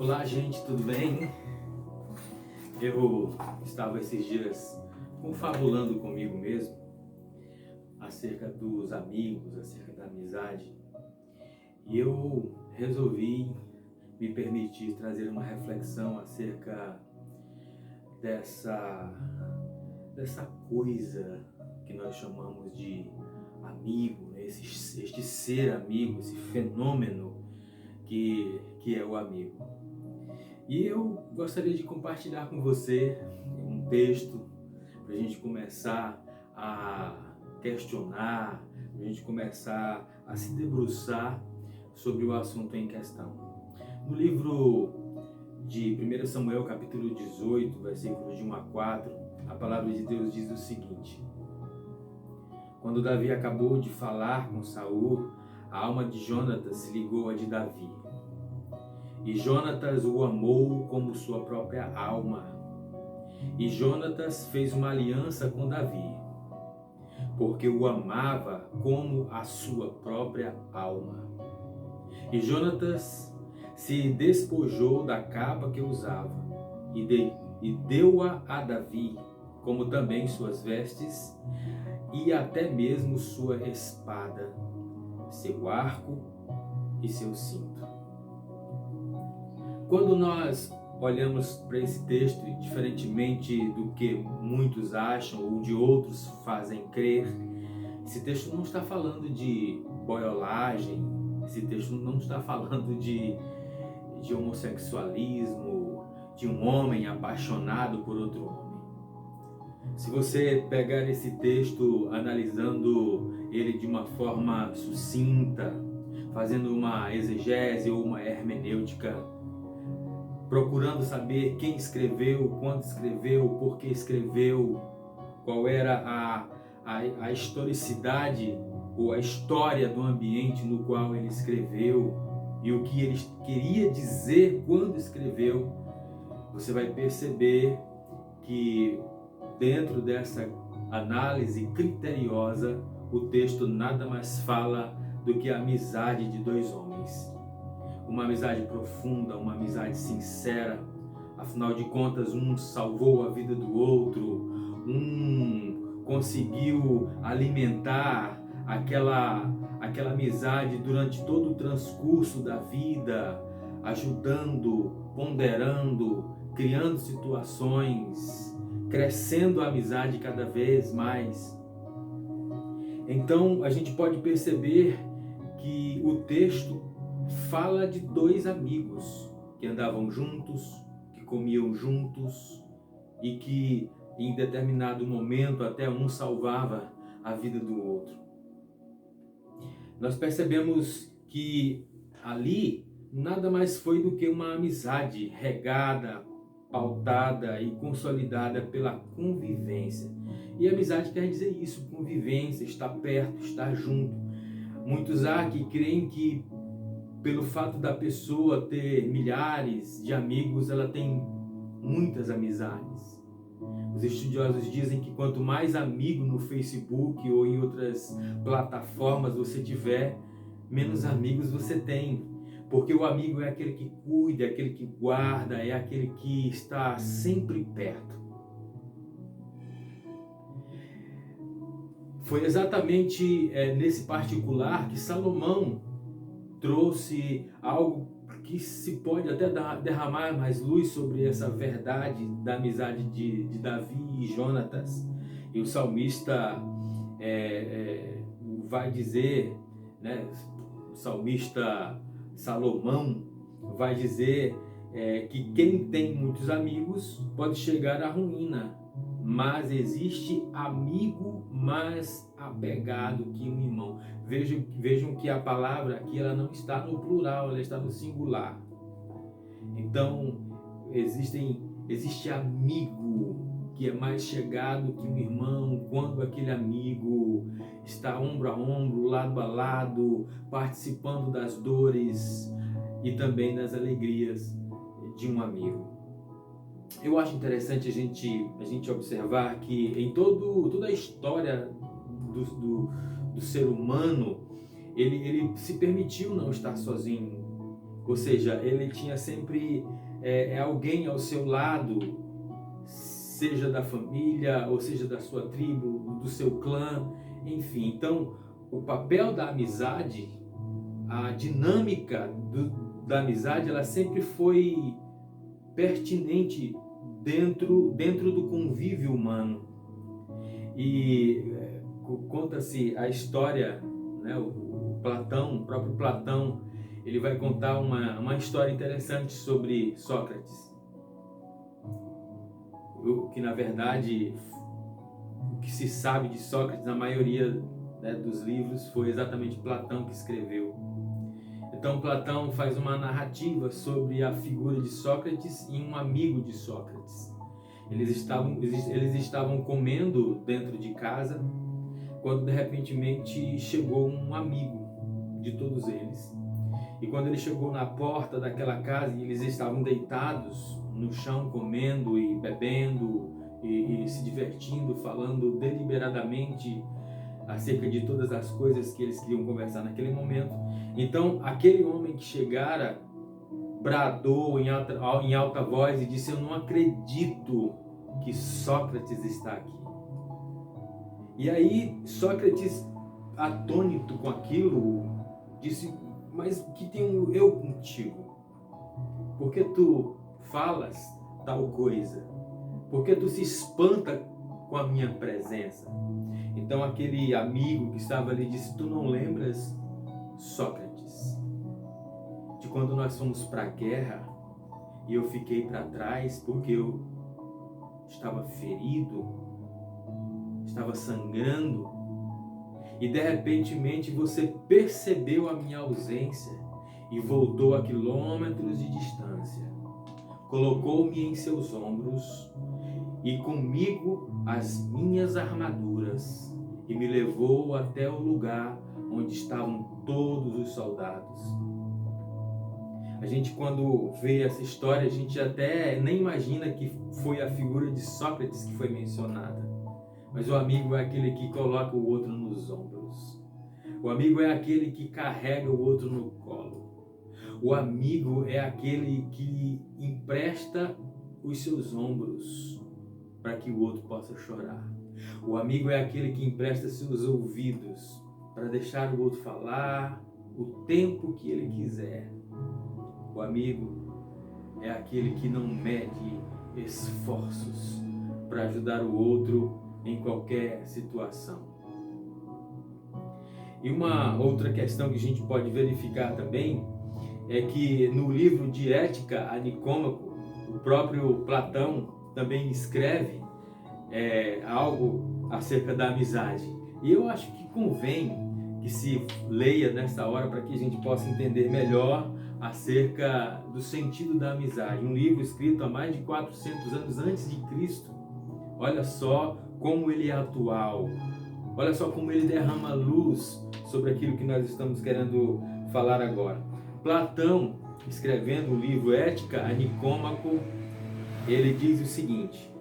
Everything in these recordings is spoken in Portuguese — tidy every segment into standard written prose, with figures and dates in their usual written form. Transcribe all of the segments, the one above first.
Olá, gente, tudo bem? Eu estava esses dias confabulando comigo mesmo acerca dos amigos, acerca da amizade, e eu resolvi me permitir trazer uma reflexão acerca dessa coisa que nós chamamos de amigo, né? Este ser amigo, esse fenômeno que é o amigo. E eu gostaria de compartilhar com você um texto para a gente começar a questionar, para a gente começar a se debruçar sobre o assunto em questão. No livro de 1 Samuel, capítulo 18, versículos de 1 a 4, a palavra de Deus diz o seguinte: Quando Davi acabou de falar com Saul, a alma de Jonatas se ligou à de Davi. E Jonatas o amou como sua própria alma. E Jonatas fez uma aliança com Davi, porque o amava como a sua própria alma. E Jonatas se despojou da capa que usava e deu-a a Davi, como também suas vestes e até mesmo sua espada, seu arco e seu cinto. Quando nós olhamos para esse texto, diferentemente do que muitos acham ou de outros fazem crer, esse texto não está falando de boiolagem, esse texto não está falando de homossexualismo, de um homem apaixonado por outro homem. Se você pegar esse texto analisando ele de uma forma sucinta, fazendo uma exegese ou uma hermenêutica, procurando saber quem escreveu, quando escreveu, por que escreveu, qual era a historicidade ou a história do ambiente no qual ele escreveu e o que ele queria dizer quando escreveu, você vai perceber que dentro dessa análise criteriosa, o texto nada mais fala do que a amizade de dois homens. Uma amizade profunda, uma amizade sincera. Afinal de contas, um salvou a vida do outro, um conseguiu alimentar aquela amizade durante todo o transcurso da vida, ajudando, ponderando, criando situações, crescendo a amizade cada vez mais. Então, a gente pode perceber que o texto fala de dois amigos que andavam juntos, que comiam juntos e que em determinado momento até um salvava a vida do outro. Nós percebemos que ali nada mais foi do que uma amizade regada, pautada e consolidada pela convivência. E amizade quer dizer isso, convivência, estar perto, estar junto. Muitos há que creem que pelo fato da pessoa ter milhares de amigos, ela tem muitas amizades. Os estudiosos dizem que quanto mais amigo no Facebook ou em outras plataformas você tiver, menos amigos você tem. Porque o amigo é aquele que cuida, é aquele que guarda, é aquele que está sempre perto. Foi exatamente nesse particular que Salomão trouxe algo que se pode até derramar mais luz sobre essa verdade da amizade de Davi e Jonatas. E o salmista vai dizer, né, o salmista Salomão vai dizer que quem tem muitos amigos pode chegar à ruína, mas existe amigo mais apegado que um irmão. Vejam que a palavra aqui ela não está no plural, ela está no singular. Então, existe amigo que é mais chegado que um irmão, quando aquele amigo está ombro a ombro, lado a lado, participando das dores e também das alegrias de um amigo. Eu acho interessante a gente observar que em toda a história do ser humano, ele se permitiu não estar sozinho. Ou seja, ele tinha sempre alguém ao seu lado, seja da família, ou seja da sua tribo, do seu clã, enfim. Então, o papel da amizade, a dinâmica da amizade, ela sempre foi pertinente dentro do convívio humano. E conta-se a história, né, o próprio Platão, ele vai contar uma história interessante sobre Sócrates. Que na verdade, o que se sabe de Sócrates, na maioria, né, dos livros, foi exatamente Platão que escreveu. Então Platão faz uma narrativa sobre a figura de Sócrates e um amigo de Sócrates. Eles estavam comendo dentro de casa, quando de repente chegou um amigo de todos eles. E quando ele chegou na porta daquela casa e eles estavam deitados no chão, comendo e bebendo e se divertindo, falando deliberadamente acerca de todas as coisas que eles queriam conversar naquele momento. Então, aquele homem que chegara bradou em alta voz e disse: eu não acredito que Sócrates está aqui. E aí Sócrates, atônito com aquilo, disse: mas o que tenho eu contigo? Por que tu falas tal coisa? Por que tu se espanta com a minha presença? Então aquele amigo que estava ali disse: tu não lembras, Sócrates, de quando nós fomos para a guerra e eu fiquei para trás porque eu estava ferido, estava sangrando, e de repentemente você percebeu a minha ausência e voltou a quilômetros de distância, colocou-me em seus ombros e comigo as minhas armaduras e me levou até o lugar onde estavam todos os soldados. A gente, quando vê essa história, a gente até nem imagina que foi a figura de Sócrates que foi mencionada. Mas o amigo é aquele que coloca o outro nos ombros. O amigo é aquele que carrega o outro no colo. O amigo é aquele que empresta os seus ombros para que o outro possa chorar. O amigo é aquele que empresta seus ouvidos para deixar o outro falar o tempo que ele quiser. O amigo é aquele que não mede esforços para ajudar o outro em qualquer situação. E uma outra questão que a gente pode verificar também é que no livro de Ética a Nicômaco, o próprio Platão também escreve algo acerca da amizade. E eu acho que convém que se leia nessa hora para que a gente possa entender melhor acerca do sentido da amizade. Um livro escrito há mais de 400 anos antes de Cristo. Olha só como ele é atual. Olha só como ele derrama luz sobre aquilo que nós estamos querendo falar agora. Platão, escrevendo o livro Ética a Nicômaco, ele diz o seguinte: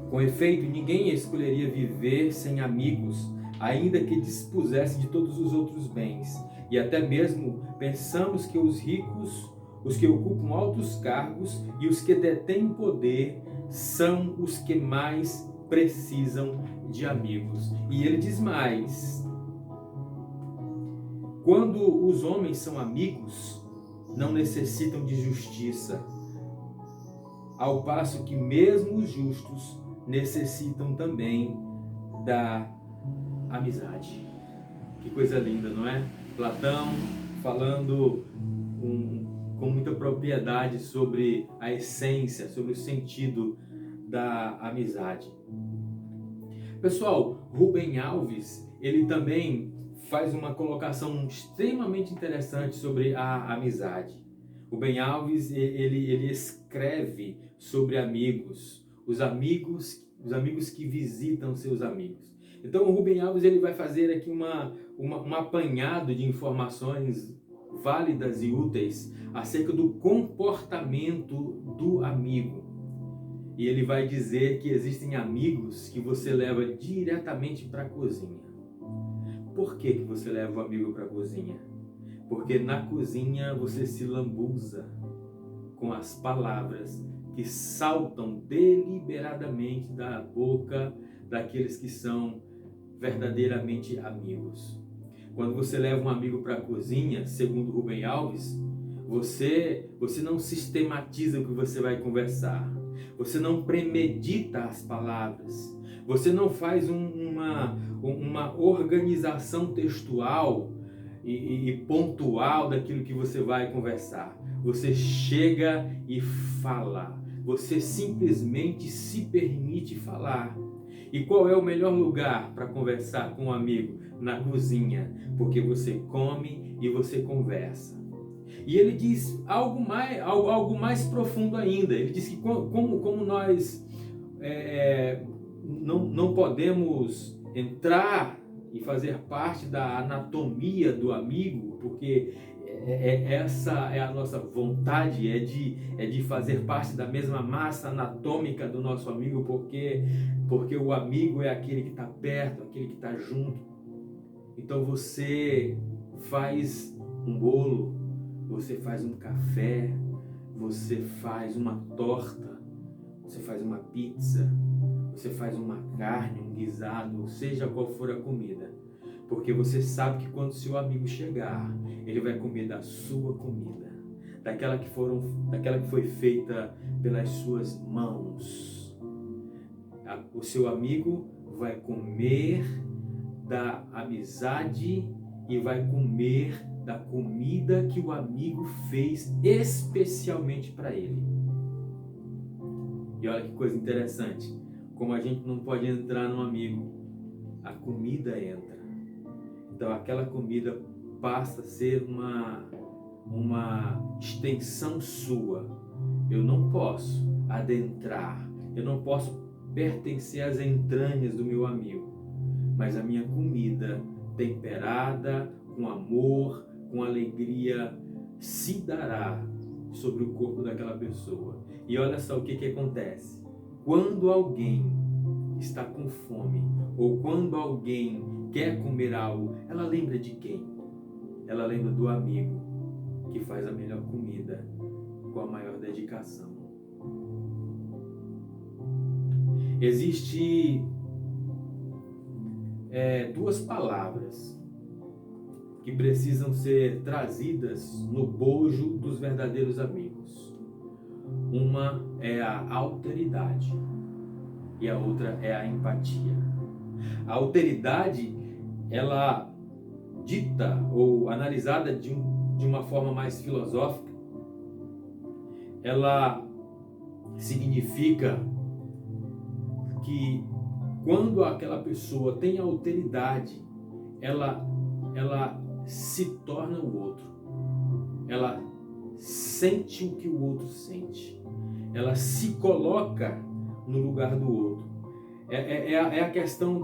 com efeito, ninguém escolheria viver sem amigos, ainda que dispusesse de todos os outros bens. E até mesmo pensamos que os ricos, os que ocupam altos cargos e os que detêm poder são os que mais precisam de amigos. E ele diz mais: quando os homens são amigos, não necessitam de justiça, ao passo que mesmo os justos necessitam também da amizade. Que coisa linda, não é? Platão falando com muita propriedade sobre a essência, sobre o sentido da amizade. Pessoal, Rubem Alves, ele também faz uma colocação extremamente interessante sobre a amizade. Rubem Alves, ele escreve sobre amigos, os amigos que visitam seus amigos. Então o Rubem Alves ele vai fazer aqui um apanhado de informações válidas e úteis acerca do comportamento do amigo. E ele vai dizer que existem amigos que você leva diretamente para a cozinha. Por que você leva o amigo para a cozinha? Porque na cozinha você se lambuza com as palavras que saltam deliberadamente da boca daqueles que são verdadeiramente amigos. Quando você leva um amigo para a cozinha, segundo Rubem Alves, você não sistematiza o que você vai conversar. Você não premedita as palavras. Você não faz uma organização textual e pontual daquilo que você vai conversar. Você chega e fala. Você simplesmente se permite falar. E qual é o melhor lugar para conversar com um amigo? Na cozinha, porque você come e você conversa. E ele diz algo mais profundo ainda. Ele diz que como nós não podemos entrar e fazer parte da anatomia do amigo, porque essa é a nossa vontade, é de fazer parte da mesma massa anatômica do nosso amigo, porque o amigo é aquele que está perto, aquele que está junto. Então você faz um bolo, você faz um café, você faz uma torta, você faz uma pizza, você faz uma carne, um guisado, seja qual for a comida. Porque você sabe que quando seu amigo chegar, ele vai comer da sua comida, daquela que foi feita pelas suas mãos. O seu amigo vai comer da amizade e vai comer da comida que o amigo fez especialmente para ele. E olha que coisa interessante, como a gente não pode entrar no amigo, a comida entra. Então aquela comida passa a ser uma extensão sua. Eu não posso adentrar, eu não posso pertencer às entranhas do meu amigo, mas a minha comida temperada, com amor, com alegria, se dará sobre o corpo daquela pessoa. E olha só o que acontece. Quando alguém está com fome, ou quando alguém quer comer algo, ela lembra de quem? Ela lembra do amigo que faz a melhor comida com a maior dedicação. Existe duas palavras que precisam ser trazidas no bojo dos verdadeiros amigos. Uma é a alteridade e a outra é a empatia. A alteridade, ela dita ou analisada de uma forma mais filosófica, ela significa que quando aquela pessoa tem alteridade, ela se torna o outro. Ela sente o que o outro sente. Ela se coloca no lugar do outro. É a questão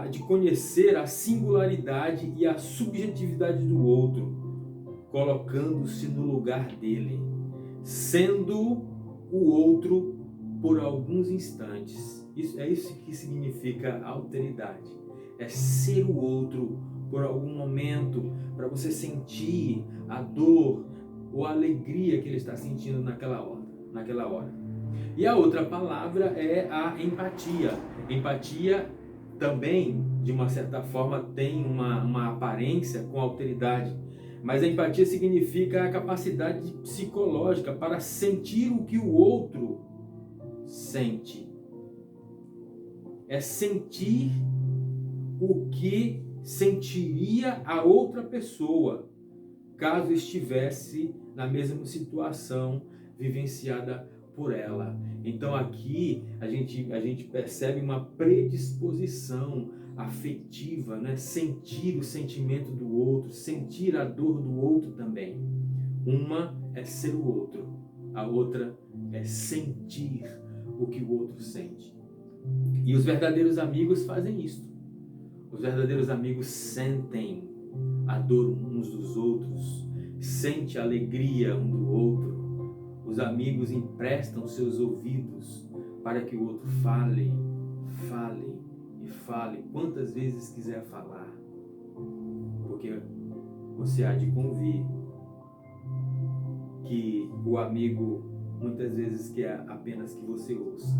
de conhecer a singularidade e a subjetividade do outro, colocando-se no lugar dele, sendo o outro por alguns instantes. É isso que significa alteridade. É ser o outro por algum momento, para você sentir a dor ou a alegria que ele está sentindo naquela hora. E a outra palavra é a empatia. Empatia também, de uma certa forma, tem uma aparência com alteridade. Mas a empatia significa a capacidade psicológica para sentir o que o outro sente. É sentir o que sentiria a outra pessoa, caso estivesse na mesma situação vivenciada por ela. Então aqui a gente percebe uma predisposição afetiva, né? Sentir o sentimento do outro, sentir a dor do outro também. Uma é ser o outro, a outra é sentir o que o outro sente. E os verdadeiros amigos fazem isso. Os verdadeiros amigos sentem a dor uns dos outros, sentem a alegria um do outro. Os amigos emprestam seus ouvidos para que o outro fale quantas vezes quiser falar. Porque você há de convir que o amigo muitas vezes quer apenas que você ouça.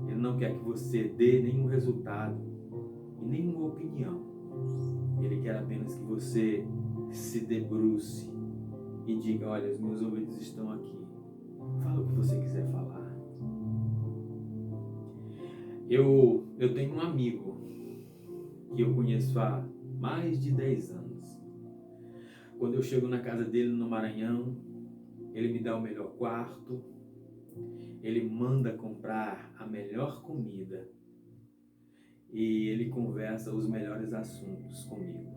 Ele não quer que você dê nenhum resultado e nenhuma opinião. Ele quer apenas que você se debruce e diga: olha, os meus ouvidos estão aqui. Fala o que você quiser falar. Eu tenho um amigo que eu conheço há mais de 10 anos. Quando eu chego na casa dele no Maranhão, ele me dá o melhor quarto, ele manda comprar a melhor comida e ele conversa os melhores assuntos comigo.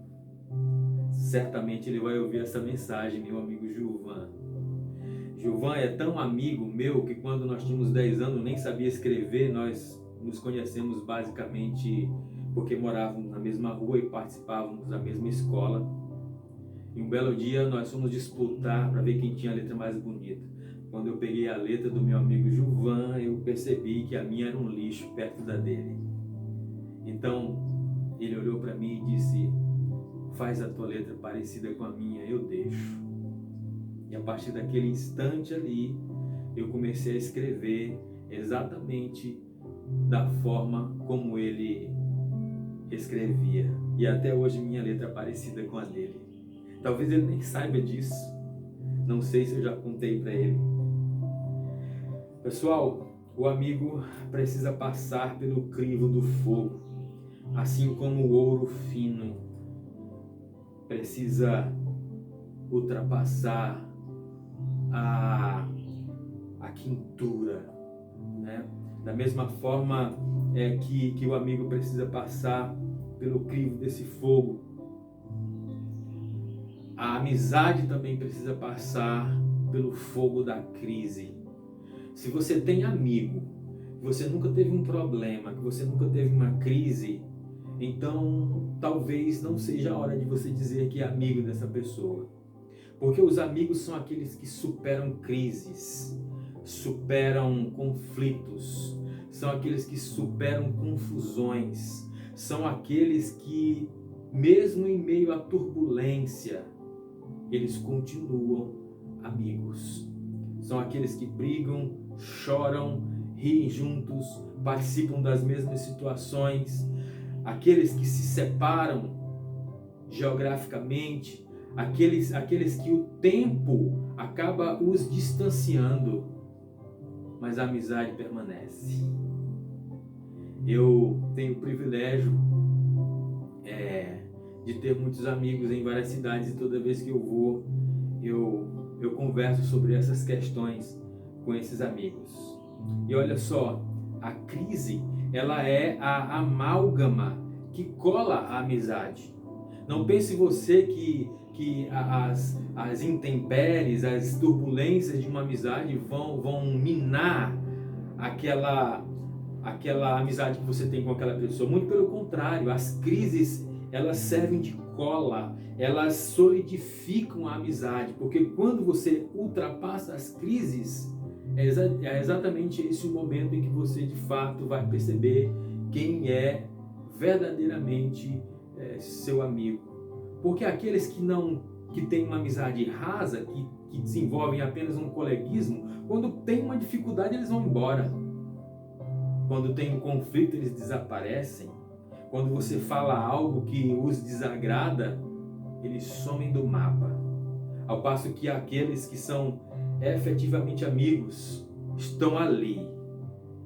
Certamente ele vai ouvir essa mensagem, meu amigo Gilvan. Gilvan é tão amigo meu que quando nós tínhamos 10 anos, nem sabia escrever, nós nos conhecemos basicamente porque morávamos na mesma rua e participávamos da mesma escola. E um belo dia nós fomos disputar para ver quem tinha a letra mais bonita. Quando eu peguei a letra do meu amigo Gilvan, eu percebi que a minha era um lixo perto da dele. Então ele olhou para mim e disse: faz a tua letra parecida com a minha, eu deixo. E a partir daquele instante ali, eu comecei a escrever exatamente da forma como ele escrevia. E até hoje minha letra é parecida com a dele. Talvez ele nem saiba disso. Não sei se eu já contei para ele. Pessoal, o amigo precisa passar pelo crivo do fogo, assim como o ouro fino precisa ultrapassar a quintura, né? Da mesma forma que o amigo precisa passar pelo crivo desse fogo, a amizade também precisa passar pelo fogo da crise. Se você tem amigo, que você nunca teve um problema, que você nunca teve uma crise, então talvez não seja a hora de você dizer que é amigo dessa pessoa. Porque os amigos são aqueles que superam crises, superam conflitos, são aqueles que superam confusões, são aqueles que, mesmo em meio à turbulência, eles continuam amigos. São aqueles que brigam, choram, riem juntos, participam das mesmas situações, aqueles que se separam geograficamente, aqueles que o tempo acaba os distanciando, mas a amizade permanece. Eu tenho o privilégio de ter muitos amigos em várias cidades e toda vez que eu vou, eu converso sobre essas questões com esses amigos. E olha só, a crise, ela é a amálgama que cola a amizade. Não pense você que as intempéries, as turbulências de uma amizade vão minar aquela amizade que você tem com aquela pessoa. Muito pelo contrário, as crises, elas servem de cola, elas solidificam a amizade, porque quando você ultrapassa as crises, é exatamente esse o momento em que você de fato vai perceber quem é verdadeiramente seu amigo. Porque aqueles que têm uma amizade rasa, que desenvolvem apenas um coleguismo, quando tem uma dificuldade eles vão embora. Quando tem um conflito eles desaparecem. Quando você fala algo que os desagrada, eles somem do mapa. Ao passo que aqueles que são efetivamente amigos estão ali,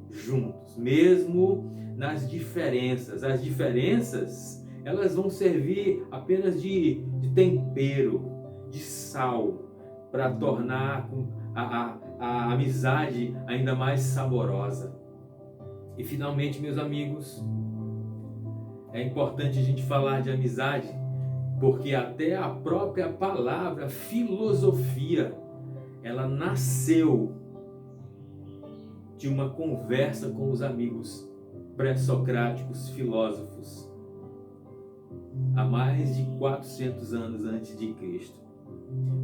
juntos, mesmo nas diferenças. As diferenças, elas vão servir apenas de tempero, de sal, para tornar a amizade ainda mais saborosa. E finalmente, meus amigos, é importante a gente falar de amizade, porque até a própria palavra filosofia, ela nasceu de uma conversa com os amigos pré-socráticos filósofos, há mais de 400 anos antes de Cristo.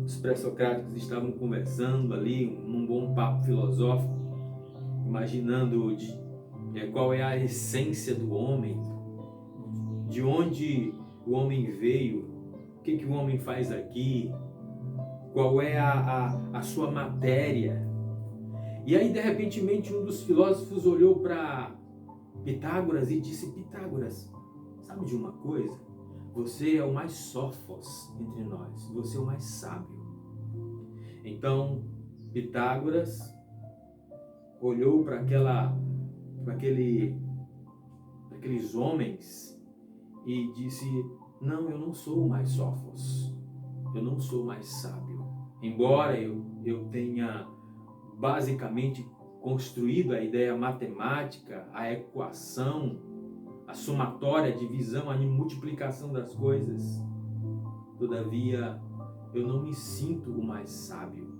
Os pré-socráticos estavam conversando ali, num bom papo filosófico, imaginando qual é a essência do homem, de onde o homem veio, O que o homem faz aqui? Qual é a sua matéria? E aí, de repente, um dos filósofos olhou para Pitágoras e disse: Pitágoras, sabe de uma coisa? Você é o mais sófos entre nós, você é o mais sábio. Então, Pitágoras olhou para aqueles homens e disse: não, eu não sou o mais sófos, eu não sou o mais sábio. Embora eu tenha basicamente construído a ideia matemática, a equação, a somatória, a divisão, a multiplicação das coisas, todavia eu não me sinto o mais sábio.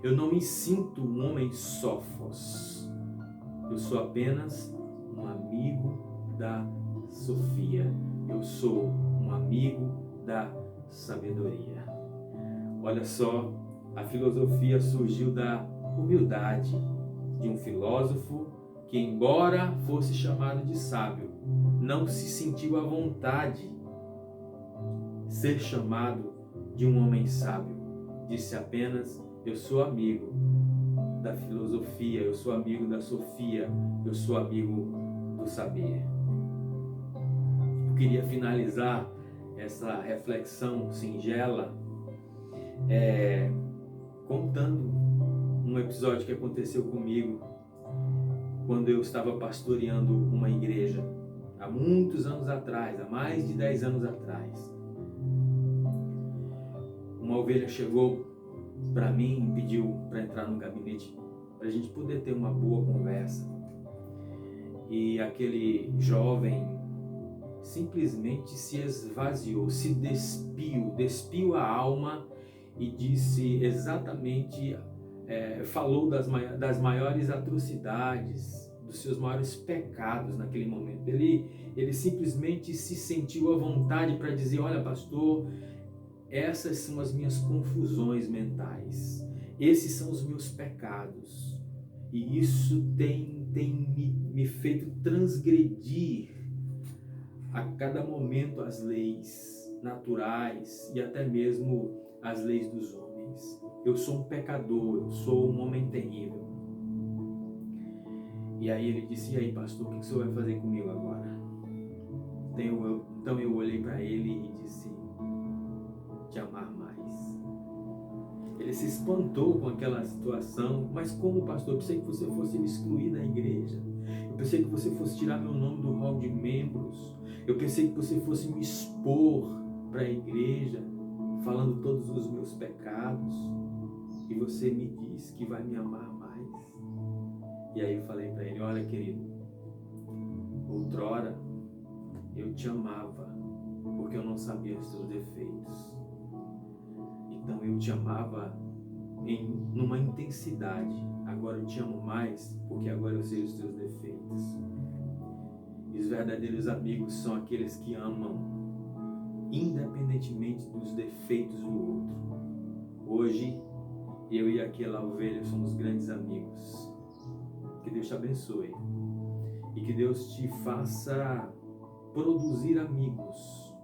Eu não me sinto um homem sófos. Eu sou apenas um amigo da Sofia. Eu sou um amigo da sabedoria. Olha só, a filosofia surgiu da humildade de um filósofo que, embora fosse chamado de sábio, não se sentiu à vontade de ser chamado de um homem sábio. Disse apenas: eu sou amigo da filosofia, eu sou amigo da Sofia, eu sou amigo do saber. Eu queria finalizar essa reflexão singela contando um episódio que aconteceu comigo quando eu estava pastoreando uma igreja há muitos anos atrás, há mais de 10 anos atrás. Uma ovelha chegou para mim e pediu para entrar no gabinete para a gente poder ter uma boa conversa. E aquele jovem simplesmente se esvaziou, se despiu a alma e disse exatamente, falou das maiores atrocidades, dos seus maiores pecados naquele momento. Ele simplesmente se sentiu à vontade para dizer: olha, pastor, essas são as minhas confusões mentais, esses são os meus pecados, e isso tem me feito transgredir a cada momento as leis naturais e até mesmo as leis dos homens. Eu sou um pecador, eu sou um homem terrível. E aí ele disse: e aí, pastor, o que o senhor vai fazer comigo agora? Então eu olhei para ele e disse: te amar mais. Ele se espantou com aquela situação. Mas como, pastor? Eu pensei que você fosse me excluir da igreja. Eu pensei que você fosse tirar meu nome do hall de membros. Eu pensei que você fosse me expor para a igreja, falando todos os meus pecados. E você me diz que vai me amar mais. E aí eu falei para ele: olha, querido, outrora eu te amava porque eu não sabia os seus defeitos. Então eu te amava numa intensidade. Agora eu te amo mais porque agora eu sei os teus defeitos. E os verdadeiros amigos são aqueles que amam independentemente dos defeitos do outro. Hoje eu e aquela ovelha somos grandes amigos. Que Deus te abençoe e que Deus te faça produzir amigos.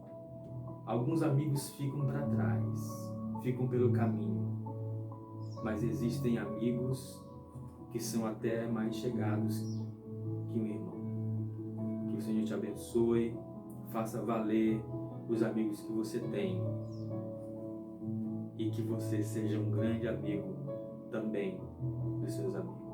Alguns amigos ficam para trás, ficam pelo caminho, mas existem amigos que são até mais chegados que um irmão. Que o Senhor te abençoe, faça valer os amigos que você tem e que você seja um grande amigo também dos seus amigos.